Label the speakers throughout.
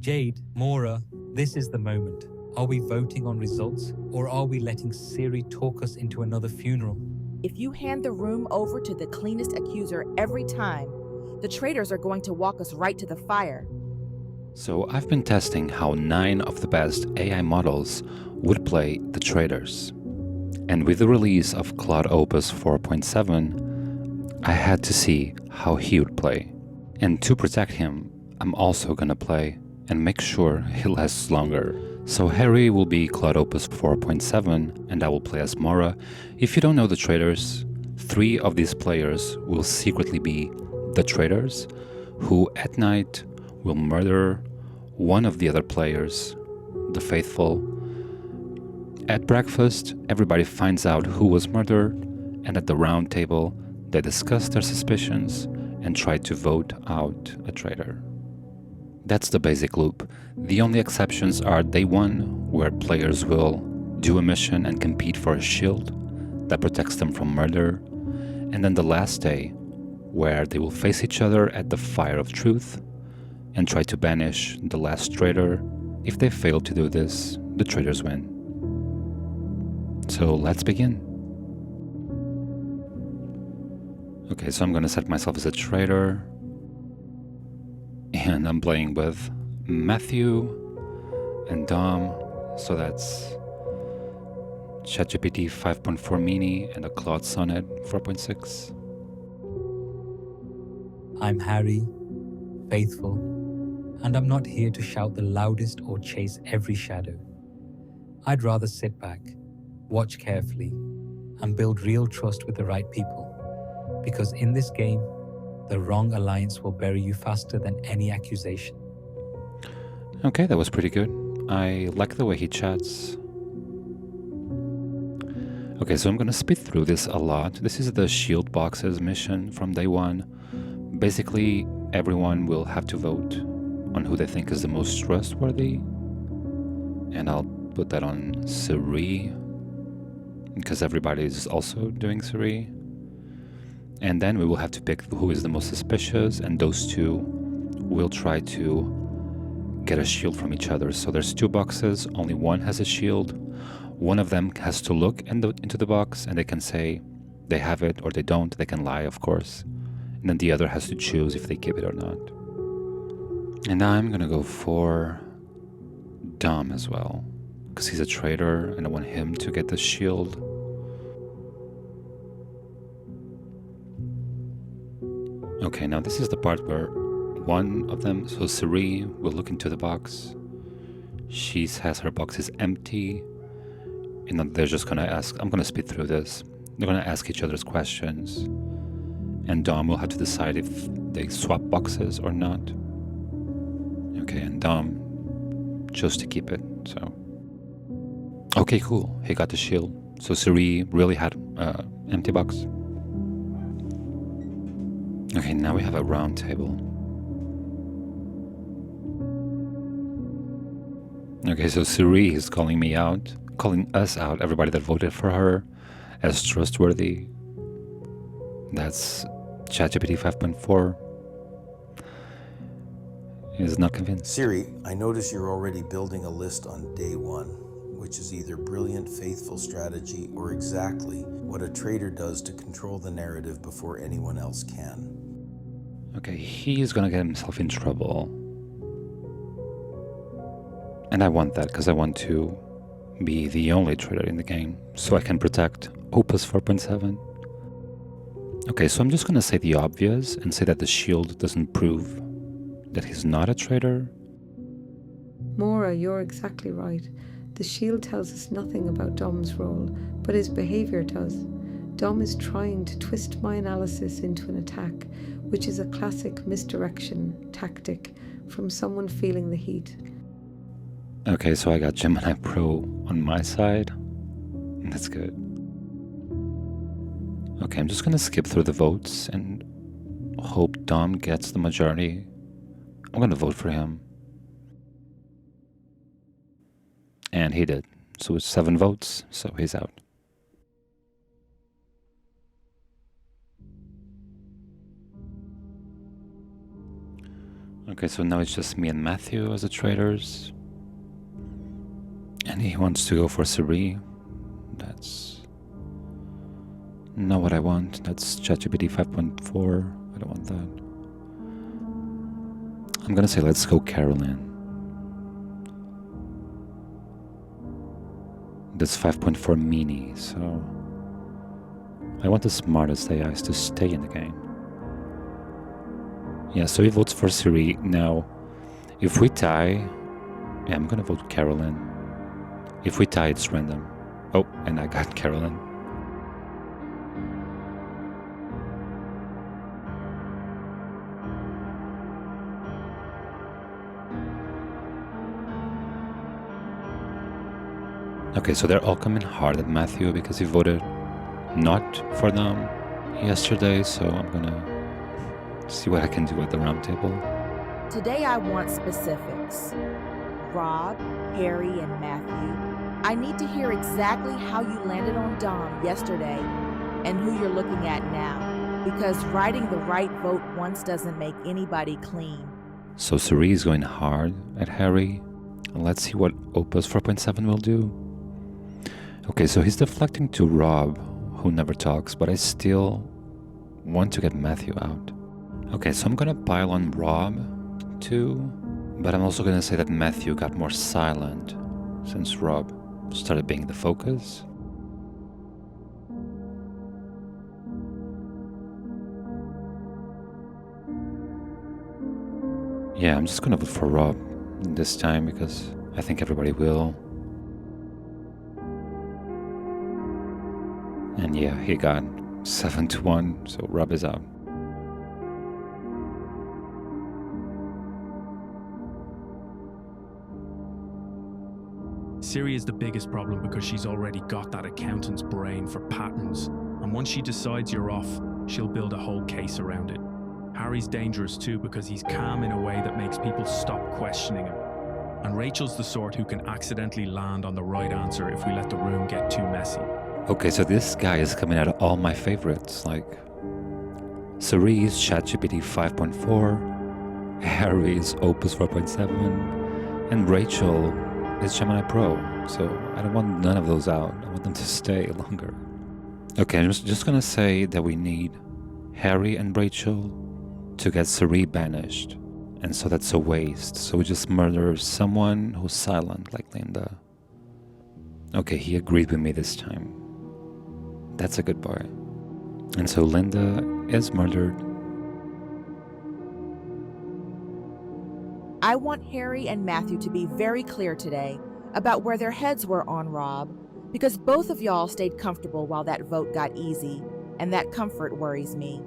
Speaker 1: Jade, Mora, this is the moment. Are we voting on results, or are we letting Siri talk us into another funeral?
Speaker 2: If you hand the room over to the cleanest accuser every time, the traitors are going to walk us right to the fire.
Speaker 3: So I've been testing how 9 of the best AI models would play the traitors. And with the release of Claude Opus 4.7, I had to see how he would play. And to protect him, I'm also gonna play and make sure he lasts longer. So Harry will be Claude Opus 4.7 and I will play as Mora. If you don't know the traitors, 3 of these players will secretly be the traitors, who at night will murder one of the other players, the faithful. At breakfast, everybody finds out who was murdered, and at the round table, they discuss their suspicions and try to vote out a traitor. That's the basic loop. The only exceptions are day 1, where players will do a mission and compete for a shield that protects them from murder, and then the last day, where they will face each other at the Fire of Truth and try to banish the last traitor. If they fail to do this, the traitors win. So let's begin. Okay, so I'm gonna set myself as a traitor. And I'm playing with Matthew and Dom. So that's ChatGPT 5.4 Mini and a Claude Sonnet 4.6.
Speaker 1: I'm Harry, faithful, and I'm not here to shout the loudest or chase every shadow. I'd rather sit back, watch carefully, and build real trust with the right people. Because in this game, the wrong alliance will bury you faster than any accusation.
Speaker 3: Okay, that was pretty good. I like the way he chats. Okay, so I'm gonna speed through this a lot. This is the shield boxes mission from day 1. Basically, everyone will have to vote on who they think is the most trustworthy. And I'll put that on Siri, because everybody is also doing Siri. And then we will have to pick who is the most suspicious, and those two will try to get a shield from each other. So there's 2 boxes, only one has a shield. One of them has to look into the box and they can say they have it or they don't. They can lie, of course. And then the other has to choose if they keep it or not. And I'm gonna go for Dom as well, because he's a traitor and I want him to get the shield. Okay, now this is the part where one of them, so Siri, will look into the box. She says her box is empty. And then they're just gonna ask, I'm gonna speed through this. They're gonna ask each other's questions. And Dom will have to decide if they swap boxes or not. Okay, and Dom chose to keep it, so. Okay, cool, he got the shield. So Siri really had an empty box. Okay, now we have a round table. Okay, so Siri is calling me out, calling us out, everybody that voted for her, as trustworthy. That's ChatGPT 5.4. Is not convinced.
Speaker 4: Siri, I notice you're already building a list on day 1, which is either brilliant, faithful strategy or exactly what a traitor does to control the narrative before anyone else can.
Speaker 3: Okay, he's gonna get himself in trouble. And I want that because I want to be the only traitor in the game so I can protect Opus 4.7. Okay, so I'm just gonna say the obvious and say that the shield doesn't prove that he's not a traitor.
Speaker 5: Mora, you're exactly right. The shield tells us nothing about Dom's role, but his behavior does. Dom is trying to twist my analysis into an attack, which is a classic misdirection tactic from someone feeling the heat.
Speaker 3: Okay, so I got Gemini Pro on my side. That's good. Okay, I'm just gonna skip through the votes and hope Dom gets the majority. I'm gonna vote for him. And he did. So it's 7 votes, so he's out. Okay, so now it's just me and Matthew as the traitors. And he wants to go for Siri. That's not what I want. That's ChatGPT 5.4. I don't want that. I'm gonna say let's go Carolyn. That's 5.4 mini, so I want the smartest AIs to stay in the game. Yeah, so he votes for Siri. Now, if we tie, yeah, I'm gonna vote Carolyn. If we tie, it's random. Oh, and I got Carolyn. Okay, so they're all coming hard at Matthew because he voted not for them yesterday, so I'm gonna see what I can do at the roundtable.
Speaker 2: Today I want specifics. Rob, Harry, and Matthew, I need to hear exactly how you landed on Dom yesterday and who you're looking at now, because writing the right vote once doesn't make anybody clean.
Speaker 3: So Suri is going hard at Harry. Let's see what Opus 4.7 will do. Okay, so he's deflecting to Rob, who never talks, but I still want to get Matthew out. Okay, so I'm gonna pile on Rob too, but I'm also gonna say that Matthew got more silent since Rob started being the focus. Yeah, I'm just gonna vote for Rob this time because I think everybody will. And yeah, he got 7-1, so Rob is out.
Speaker 6: Siri is the biggest problem because she's already got that accountant's brain for patterns, and once she decides you're off, she'll build a whole case around it. Harry's dangerous too because he's calm in a way that makes people stop questioning him. And Rachel's the sort who can accidentally land on the right answer if we let the room get too messy.
Speaker 3: Okay, so this guy is coming out of all my favorites, like Cerise's ChatGPT 5.4, Harry's Opus 4.7, and Rachel is Gemini Pro, so I don't want none of those out. I want them to stay longer. Okay, I'm just gonna say that we need Harry and Rachel to get Cerise banished, and so that's a waste. So we just murder someone who's silent, like Linda. Okay, he agreed with me this time. That's a good boy. And so Linda is murdered.
Speaker 2: I want Harry and Matthew to be very clear today about where their heads were on Rob, because both of y'all stayed comfortable while that vote got easy, and that comfort worries me.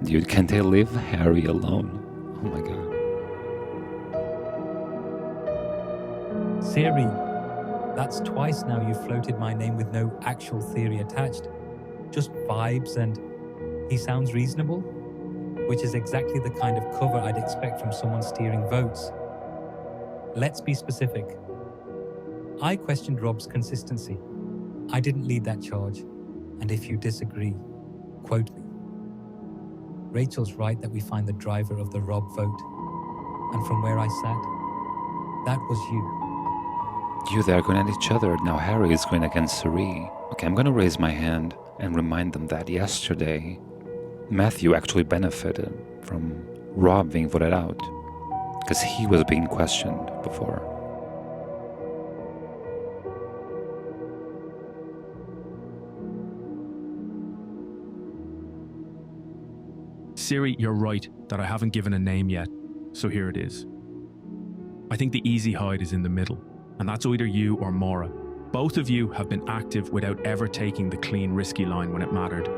Speaker 3: Dude, can't they leave Harry alone? Oh my god.
Speaker 1: Siri, that's twice now you've floated my name with no actual theory attached. Just vibes and he sounds reasonable, which is exactly the kind of cover I'd expect from someone steering votes. Let's be specific. I questioned Rob's consistency. I didn't lead that charge, and if you disagree, quote me. Rachel's right that we find the driver of the Rob vote, and from where I sat, that was you.
Speaker 3: They're going at each other. Now Harry is going against Cerise. Okay, I'm gonna raise my hand and remind them that yesterday, Matthew actually benefited from Rob being voted out, because he was being questioned before.
Speaker 6: Siri, you're right that I haven't given a name yet, so here it is. I think the easy hide is in the middle, and that's either you or Maura. Both of you have been active without ever taking the clean, risky line when it mattered.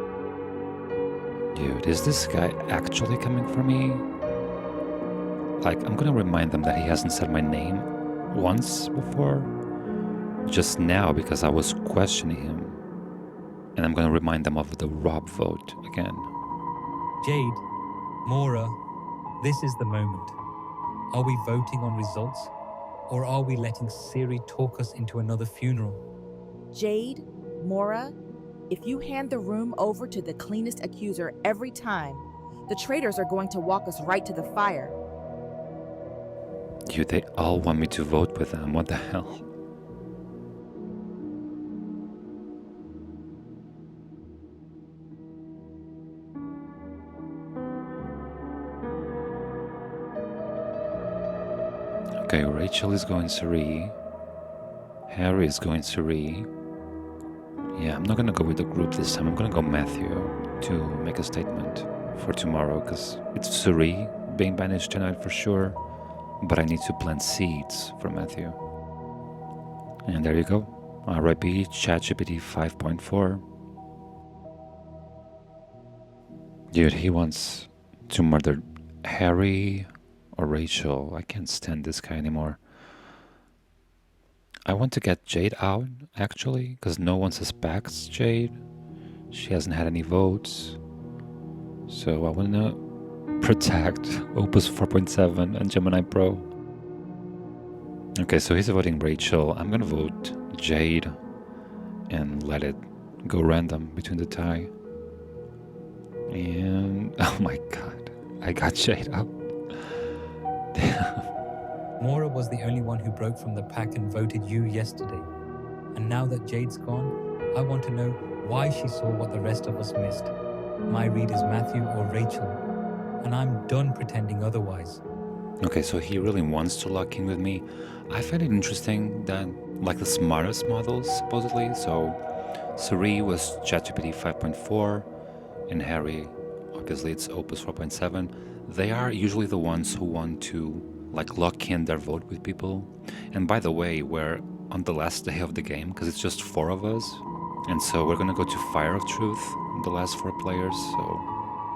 Speaker 3: Dude, is this guy actually coming for me? Like, I'm gonna remind them that he hasn't said my name once before, just now because I was questioning him. And I'm gonna remind them of the Rob vote again.
Speaker 1: Jade, Maura, this is the moment. Are we voting on results, or are we letting Siri talk us into another funeral?
Speaker 2: Jade, Maura, If you hand the room over to the cleanest accuser every time, the traitors are going to walk us right to the fire.
Speaker 3: They all want me to vote with them. What the hell? Okay, Rachel is going Suri. Harry is going Suri. Yeah, I'm not gonna go with the group this time. I'm gonna go Matthew to make a statement for tomorrow, because it's Suri being banished tonight for sure. But I need to plant seeds for Matthew. And there you go. RIP ChatGPT 5.4. Dude, he wants to murder Harry or Rachel. I can't stand this guy anymore. I want to get Jade out, actually, because no one suspects Jade. She hasn't had any votes. So I want to protect Opus 4.7 and Gemini Pro. Okay, so he's voting Rachel. I'm gonna vote Jade and let it go random between the tie. And oh my god, I got Jade out.
Speaker 1: Mora was the only one who broke from the pack and voted you yesterday. And now that Jade's gone, I want to know why she saw what the rest of us missed. My read is Matthew or Rachel, and I'm done pretending otherwise.
Speaker 3: Okay, so he really wants to lock in with me. I find it interesting that, like, the smartest models, supposedly, so Suri was ChatGPT 5.4, and Harry, obviously it's Opus 4.7. They are usually the ones who want to, like, lock in their vote with people. And by the way, we're on the last day of the game, because it's just 4 of us. And so we're gonna go to Fire of Truth, the last 4 players, so...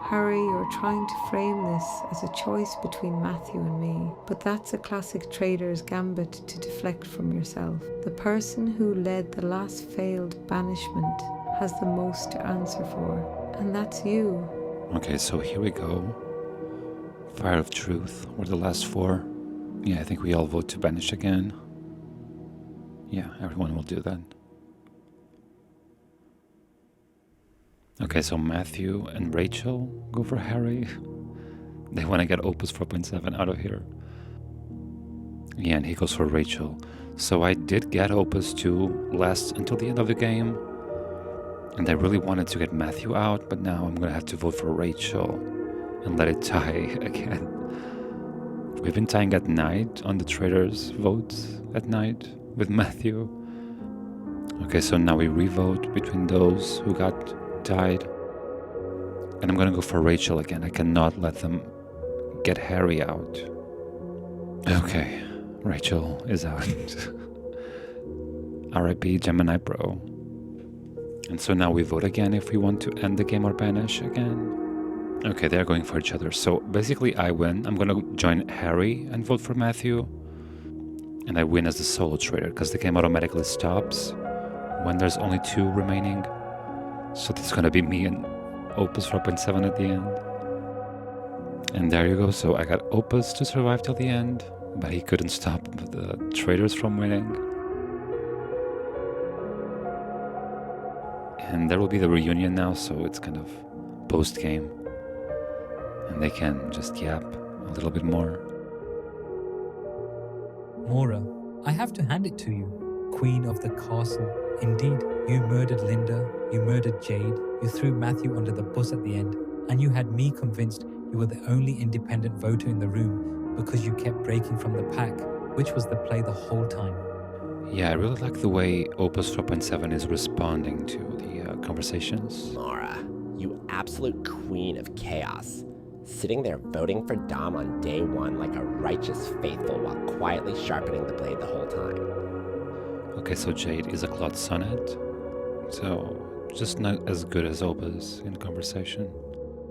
Speaker 5: Harry, you're trying to frame this as a choice between Matthew and me, but that's a classic trader's gambit to deflect from yourself. The person who led the last failed banishment has the most to answer for, and that's you.
Speaker 3: Okay, so here we go. Fire of Truth, we're the last 4. Yeah, I think we all vote to banish again. Yeah, everyone will do that. Okay, so Matthew and Rachel go for Harry. They want to get Opus 4.7 out of here. Yeah, and he goes for Rachel. So I did get Opus to last until the end of the game. And I really wanted to get Matthew out, but now I'm going to have to vote for Rachel and let it tie again. We've been tying at night on the traitors' votes at night with Matthew. Okay, so now we re-vote between those who got tied. And I'm gonna go for Rachel again. I cannot let them get Harry out. Okay, Rachel is out. RIP Gemini Pro. And so now we vote again if we want to end the game or banish again. Okay, they're going for each other. So basically I win. I'm gonna join Harry and vote for Matthew. And I win as the solo traitor because the game automatically stops when there's only 2 remaining. So that's gonna be me and Opus 4.7 at the end. And there you go. So I got Opus to survive till the end, but he couldn't stop the traitors from winning. And there will be the reunion now, so it's kind of post-game. And they can just yap a little bit more.
Speaker 1: Mora, I have to hand it to you. Queen of the castle. Indeed, you murdered Linda, you murdered Jade, you threw Matthew under the bus at the end, and you had me convinced you were the only independent voter in the room because you kept breaking from the pack, which was the play the whole time.
Speaker 3: Yeah, I really like the way Opus 4.7 is responding to the conversations.
Speaker 7: Mora, you absolute queen of chaos. Sitting there voting for Dom on day 1 like a righteous faithful while quietly sharpening the blade the whole time.
Speaker 3: Okay, so Jade is a Claude sonnet, so just not as good as Opus in conversation.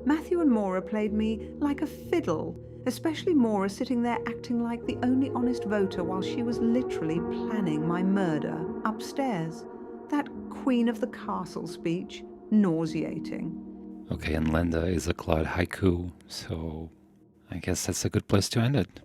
Speaker 8: Matthew and Mora played me like a fiddle, especially Mora sitting there acting like the only honest voter while she was literally planning my murder upstairs. That Queen of the Castle speech, nauseating.
Speaker 3: Okay, and Linda is a Claude haiku, so I guess that's a good place to end it.